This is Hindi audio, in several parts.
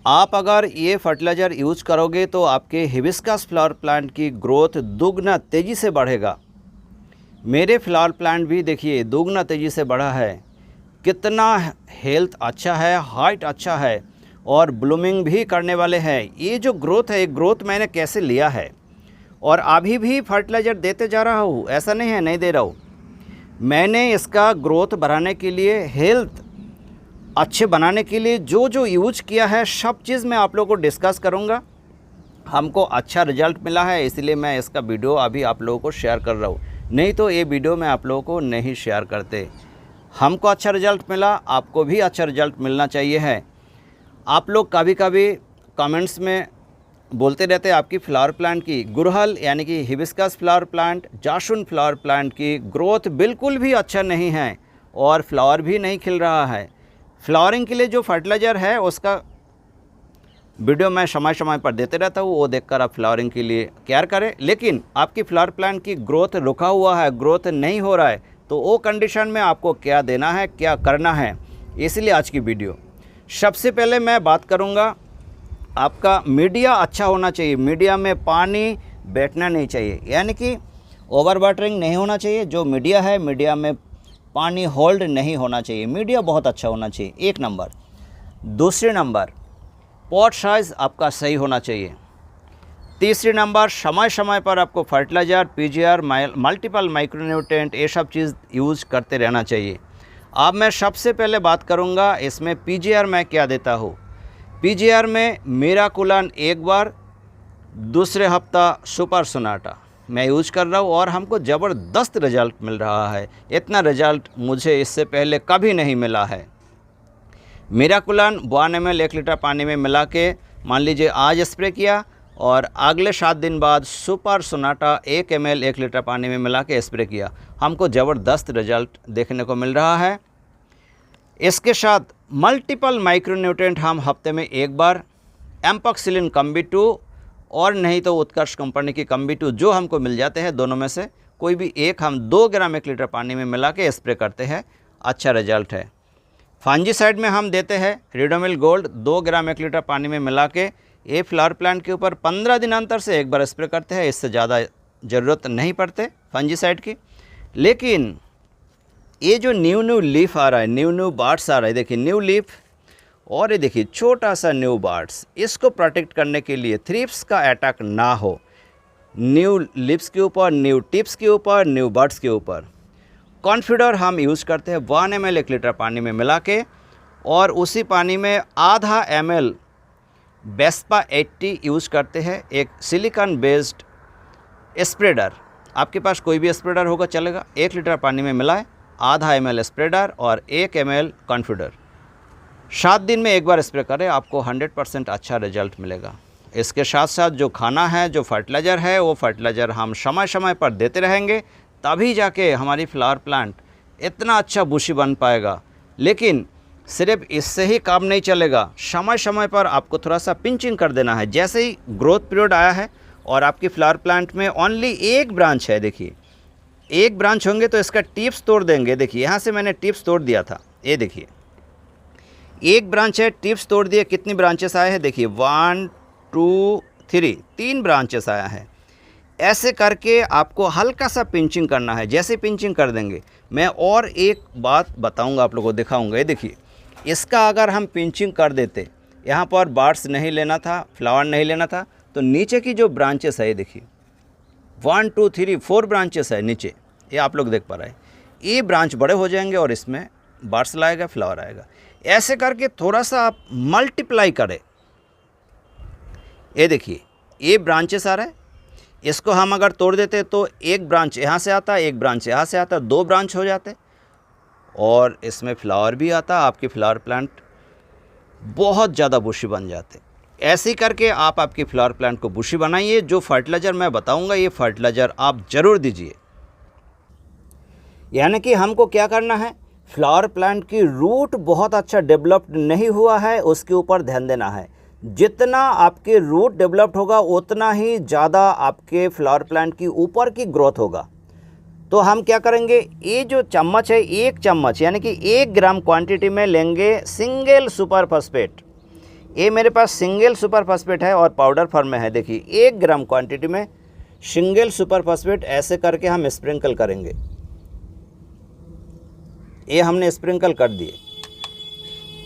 आप अगर ये फर्टिलाइज़र यूज़ करोगे तो आपके हिबिस्कस फ्लावर प्लांट की ग्रोथ दुगना तेज़ी से बढ़ेगा। मेरे फ्लावर प्लांट भी देखिए दुगना तेज़ी से बढ़ा है। कितना हेल्थ अच्छा है, हाइट अच्छा है और ब्लूमिंग भी करने वाले हैं। ये जो ग्रोथ है, ग्रोथ मैंने कैसे लिया है और अभी भी फर्टिलाइज़र देते जा रहा हूँ, ऐसा नहीं है नहीं दे रहा हूँ। मैंने इसका ग्रोथ बढ़ाने के लिए, हेल्थ अच्छे बनाने के लिए जो जो यूज किया है सब चीज़ मैं आप लोगों को डिस्कस करूँगा। हमको अच्छा रिजल्ट मिला है इसलिए मैं इसका वीडियो अभी आप लोगों को शेयर कर रहा हूँ, नहीं तो ये वीडियो मैं आप लोगों को नहीं शेयर करते। हमको अच्छा रिजल्ट मिला, आपको भी अच्छा रिजल्ट मिलना चाहिए है। आप लोग कभी कभी कमेंट्स में बोलते रहते हैं आपकी फ्लावर प्लांट की, गुड़हल यानी कि हिबिस्कस फ्लावर प्लांट, जासुन फ्लावर प्लांट की ग्रोथ बिल्कुल भी अच्छा नहीं है और फ्लावर भी नहीं खिल रहा है। फ्लावरिंग के लिए जो फर्टिलाइज़र है उसका वीडियो मैं समय समय पर देते रहता हूँ, वो देखकर आप फ्लावरिंग के लिए केयर करें। लेकिन आपकी फ्लावर प्लांट की ग्रोथ रुका हुआ है, ग्रोथ नहीं हो रहा है, तो वो कंडीशन में आपको क्या देना है, क्या करना है, इसलिए आज की वीडियो। सबसे पहले मैं बात करूँगा, आपका मीडिया अच्छा होना चाहिए। मीडिया में पानी बैठना नहीं चाहिए, यानी कि ओवर वाटरिंग नहीं होना चाहिए। जो मीडिया है, मीडिया में पानी होल्ड नहीं होना चाहिए। मीडिया बहुत अच्छा होना चाहिए, एक नंबर। दूसरे नंबर, पॉट साइज़ आपका सही होना चाहिए। तीसरे नंबर, समय समय पर आपको फर्टिलाइज़र, पीजीआर, मल्टीपल माइक्रोन्यूट्रिएंट ये सब चीज़ यूज़ करते रहना चाहिए। अब मैं सबसे पहले बात करूंगा इसमें पीजीआर मैं क्या देता हूँ। पीजीआर में मिराकुलन एक बार, दूसरे हफ्ता सुपर सोनाटा मैं यूज कर रहा हूँ और हमको ज़बरदस्त रिज़ल्ट मिल रहा है। इतना रिज़ल्ट मुझे इससे पहले कभी नहीं मिला है। मिराकुलन 1 ml 1 लीटर पानी में मिला के मान लीजिए आज स्प्रे किया और अगले 7 दिन बाद सुपर सोनाटा 1 ml 1 लीटर पानी में मिला के स्प्रे किया, हमको ज़बरदस्त रिज़ल्ट देखने को मिल रहा है। इसके साथ मल्टीपल माइक्रोन्यूट्रिएंट हम हफ्ते में एक बार, एम्पॉक्सिलिन कम्बी-2 और नहीं तो उत्कर्ष कंपनी की कम्बी-2 जो हमको मिल जाते हैं, दोनों में से कोई भी एक हम 2 ग्राम 1 लीटर पानी में मिला के स्प्रे करते हैं, अच्छा रिजल्ट है। फंजीसाइड में हम देते हैं रिडोमिल गोल्ड 2 ग्राम 1 लीटर पानी में मिला के ये फ्लावर प्लांट के ऊपर 15 दिन अंतर से एक बार स्प्रे करते हैं, इससे ज़्यादा ज़रूरत नहीं पड़ते फंजीसाइड की। लेकिन ये जो न्यू लीफ आ रहा है, न्यू बार्ड्स आ रहा है, देखिए न्यू लीफ और ये देखिए छोटा सा न्यू बार्ड्स, इसको प्रोटेक्ट करने के लिए थ्रिप्स का अटैक ना हो न्यू लीव्स के ऊपर, न्यू टिप्स के ऊपर, न्यू बर्ड्स के ऊपर, कॉन्फिडर हम यूज़ करते हैं 1 ml 1 लीटर पानी में मिला के और उसी पानी में आधा ml वेस्पा 80 यूज़ करते हैं। एक सिलिकॉन बेस्ड स्प्रेडर, आपके पास कोई भी स्प्रेडर होगा चलेगा, 1 लीटर पानी में मिलाएं, आधा ml स्प्रेडर और 1 ml कॉन्फिडर। 7 दिन में एक बार स्प्रे करें, आपको 100% अच्छा रिजल्ट मिलेगा। इसके साथ साथ जो खाना है, जो फर्टिलाइज़र है, वो फर्टिलाइज़र हम समय समय पर देते रहेंगे, तभी जाके हमारी फ्लावर प्लांट इतना अच्छा बुशी बन पाएगा। लेकिन सिर्फ इससे ही काम नहीं चलेगा, समय समय पर आपको थोड़ा सा पिंचिंग कर देना है। जैसे ही ग्रोथ पीरियड आया है और आपकी फ्लावर प्लांट में ओनली एक ब्रांच है, देखिए एक ब्रांच होंगे तो इसका टिप्स तोड़ देंगे। देखिए यहाँ से मैंने टिप्स तोड़ दिया था, ये देखिए एक ब्रांच है, टिप्स तोड़ दिए, कितनी ब्रांचेस आए हैं देखिए 1 2 3, 3 ब्रांचेस आया है। ऐसे करके आपको हल्का सा पिंचिंग करना है। जैसे पिंचिंग कर देंगे, मैं और एक बात बताऊंगा, आप लोगों को दिखाऊंगा। ये देखिए इसका अगर हम पिंचिंग कर देते, यहाँ पर बार्ड्स नहीं लेना था, फ्लावर नहीं लेना था, तो नीचे की जो ब्रांचेस है ये देखिए 1 2 3 4 ब्रांचेस है नीचे, ये आप लोग देख पा रहे हैं। ये ब्रांच बड़े हो जाएंगे और इसमें बार्ड्स लाएगा, फ्लावर आएगा। ऐसे करके थोड़ा सा आप मल्टीप्लाई करें। ये देखिए ये ब्रांचेस आ रहा है, इसको हम अगर तोड़ देते तो एक ब्रांच यहाँ से आता, एक ब्रांच यहाँ से आता, 2 ब्रांच हो जाते और इसमें फ्लावर भी आता, आपकी फ्लावर प्लांट बहुत ज़्यादा बुशी बन जाते। ऐसे ही करके आप आपकी फ्लावर प्लांट को बुशी बनाइए। जो फर्टिलाइज़र मैं बताऊंगा ये फर्टिलाइज़र आप ज़रूर दीजिए। यानी कि हमको क्या करना है, फ्लावर प्लांट की रूट बहुत अच्छा डेवलप्ड नहीं हुआ है, उसके ऊपर ध्यान देना है। जितना आपके रूट डेवलप्ड होगा उतना ही ज़्यादा आपके फ्लावर प्लांट की ऊपर की ग्रोथ होगा। तो हम क्या करेंगे, ये जो चम्मच है, 1 चम्मच यानी कि 1 ग्राम क्वांटिटी में लेंगे सिंगल सुपर फॉस्फेट। ये मेरे पास सिंगल सुपर फास्फेट है और पाउडर फॉर्म में है। देखिए 1 ग्राम क्वांटिटी में सिंगल सुपर फास्फेट ऐसे करके हम स्प्रिंकल करेंगे। ये हमने स्प्रिंकल कर दिए।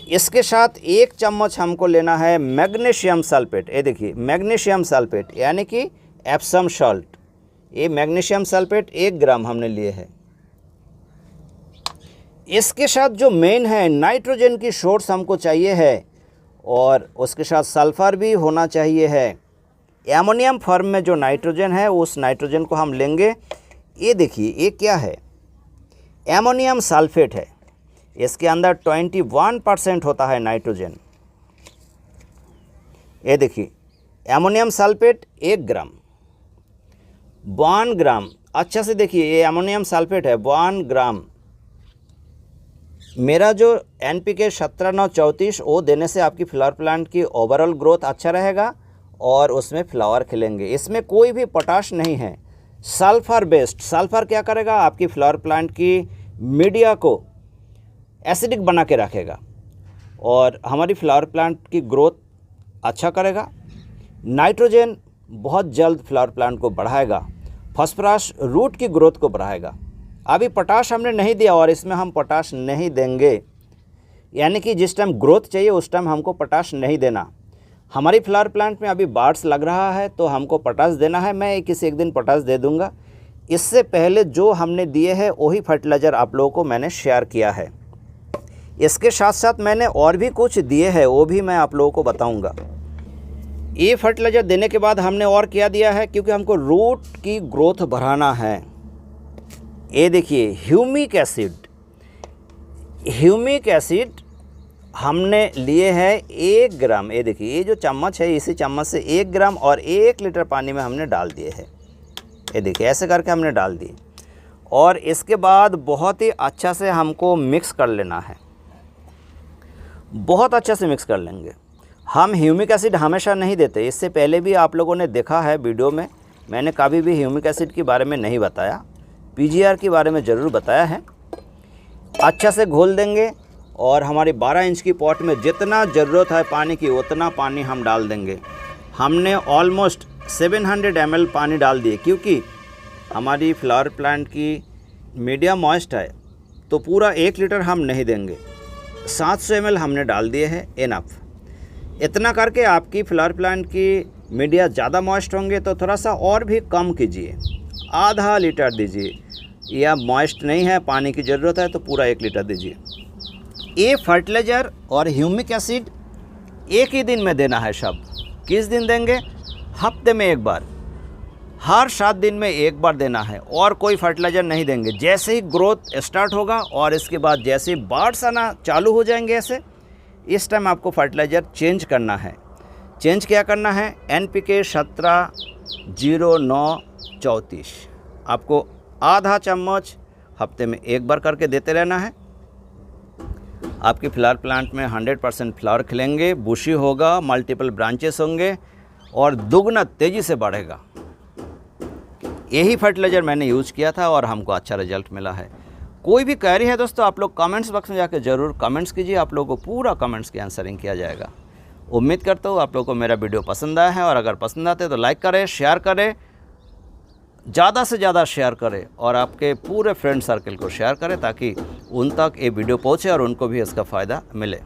इसके साथ 1 चम्मच हमको लेना है मैग्नीशियम सल्फेट। ये देखिए मैग्नीशियम सल्फेट यानी कि एप्सम सॉल्ट। ये मैग्नीशियम सल्फेट 1 ग्राम हमने लिए है। इसके साथ जो मेन है नाइट्रोजन की सोर्स हमको चाहिए है और उसके साथ सल्फ़र भी होना चाहिए है। एमोनियम फॉर्म में जो नाइट्रोजन है उस नाइट्रोजन को हम लेंगे। ये देखिए ये क्या है, एमोनियम सल्फेट है। इसके अंदर 21% होता है नाइट्रोजन। ये देखिए एमोनियम सल्फेट 1 ग्राम, 1 ग्राम। अच्छा से देखिए ये एमोनियम सल्फेट है 1 ग्राम। मेरा जो NPK 17-9-34 वो देने से आपकी फ्लावर प्लांट की ओवरऑल ग्रोथ अच्छा रहेगा और उसमें फ्लावर खिलेंगे। इसमें कोई भी पोटाश नहीं है, सल्फ़र बेस्ड। सल्फ़र क्या करेगा, आपकी फ्लावर प्लांट की मीडिया को एसिडिक बना के रखेगा और हमारी फ्लावर प्लांट की ग्रोथ अच्छा करेगा। नाइट्रोजन बहुत जल्द फ्लावर प्लांट को बढ़ाएगा। फास्फोरस रूट की ग्रोथ को बढ़ाएगा। अभी पोटाश हमने नहीं दिया और इसमें हम पोटाश नहीं देंगे, यानी कि जिस टाइम ग्रोथ चाहिए उस टाइम हमको पोटाश नहीं देना। हमारी फ्लावर प्लांट में अभी बार्ड्स लग रहा है तो हमको पोटाश देना है। मैं किसी एक दिन पोटाश दे दूंगा। इससे पहले जो हमने दिए हैं वही फर्टिलाइज़र आप लोगों को मैंने शेयर किया है। इसके साथ साथ मैंने और भी कुछ दिए हैं, वो भी मैं आप लोगों को बताऊंगा। ये फर्टिलाइज़र देने के बाद हमने और क्या दिया है, क्योंकि हमको रूट की ग्रोथ बढ़ाना है। ये देखिए ह्यूमिक एसिड। ह्यूमिक एसिड हमने लिए है 1 ग्राम। ये देखिए ये जो चम्मच है इसी चम्मच से 1 ग्राम और 1 लीटर पानी में हमने डाल दिए हैं। ये देखिए ऐसे करके हमने डाल दिए और इसके बाद बहुत ही अच्छा से हमको मिक्स कर लेना है। बहुत अच्छा से मिक्स कर लेंगे। हम ह्यूमिक एसिड हमेशा नहीं देते। इससे पहले भी आप लोगों ने देखा है वीडियो में, मैंने कभी भी ह्यूमिक एसिड के बारे में नहीं बताया, PGR के बारे में ज़रूर बताया है। अच्छा से घोल देंगे और हमारी 12 इंच की पॉट में जितना ज़रूरत है पानी की उतना पानी हम डाल देंगे। हमने ऑलमोस्ट 700 ml पानी डाल दिए, क्योंकि हमारी फ्लावर प्लांट की मीडियम मॉइस्ट है तो पूरा 1 लीटर हम नहीं देंगे। 700 ml हमने डाल दिए हैं, इनफ। इतना करके आपकी फ्लावर प्लांट की मीडिया ज़्यादा मॉइस्ट होंगे तो थोड़ा सा और भी कम कीजिए, आधा लीटर दीजिए। या मॉइस्ट नहीं है, पानी की ज़रूरत है तो पूरा 1 लीटर दीजिए। ये फर्टिलाइज़र और ह्यूमिक एसिड एक ही दिन में देना है सब। किस दिन देंगे, हफ्ते में 1 बार, हर 7 दिन में 1 बार देना है और कोई फर्टिलाइज़र नहीं देंगे। जैसे ही ग्रोथ स्टार्ट होगा और इसके बाद जैसे ही बार्ड्स आना चालू हो जाएंगे ऐसे, इस टाइम आपको फर्टिलाइज़र चेंज करना है। चेंज क्या करना है, NPK 17-09-34 आपको आधा चम्मच हफ्ते में 1 बार करके देते रहना है। आपकी फ्लावर प्लांट में 100% फ्लावर खिलेंगे, बुशी होगा, मल्टीपल ब्रांचेस होंगे और दुगना तेज़ी से बढ़ेगा। यही फर्टिलाइज़र मैंने यूज़ किया था और हमको अच्छा रिजल्ट मिला है। कोई भी क्वेरी है दोस्तों, आप लोग कमेंट्स बॉक्स में जाकर ज़रूर कमेंट्स कीजिए। आप लोगों को पूरा कमेंट्स की आंसरिंग किया जाएगा। उम्मीद करता हूँ आप लोगों को मेरा वीडियो पसंद आया है और अगर पसंद आते तो लाइक करें, शेयर करें, ज़्यादा से ज़्यादा शेयर करें और आपके पूरे फ्रेंड सर्कल को शेयर करें ताकि उन तक ये वीडियो पहुँचे और उनको भी इसका फ़ायदा मिले।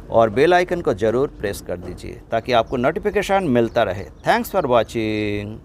और बेल आइकन को ज़रूर प्रेस कर दीजिए ताकि आपको नोटिफिकेशन मिलता रहे। Thanks for watching.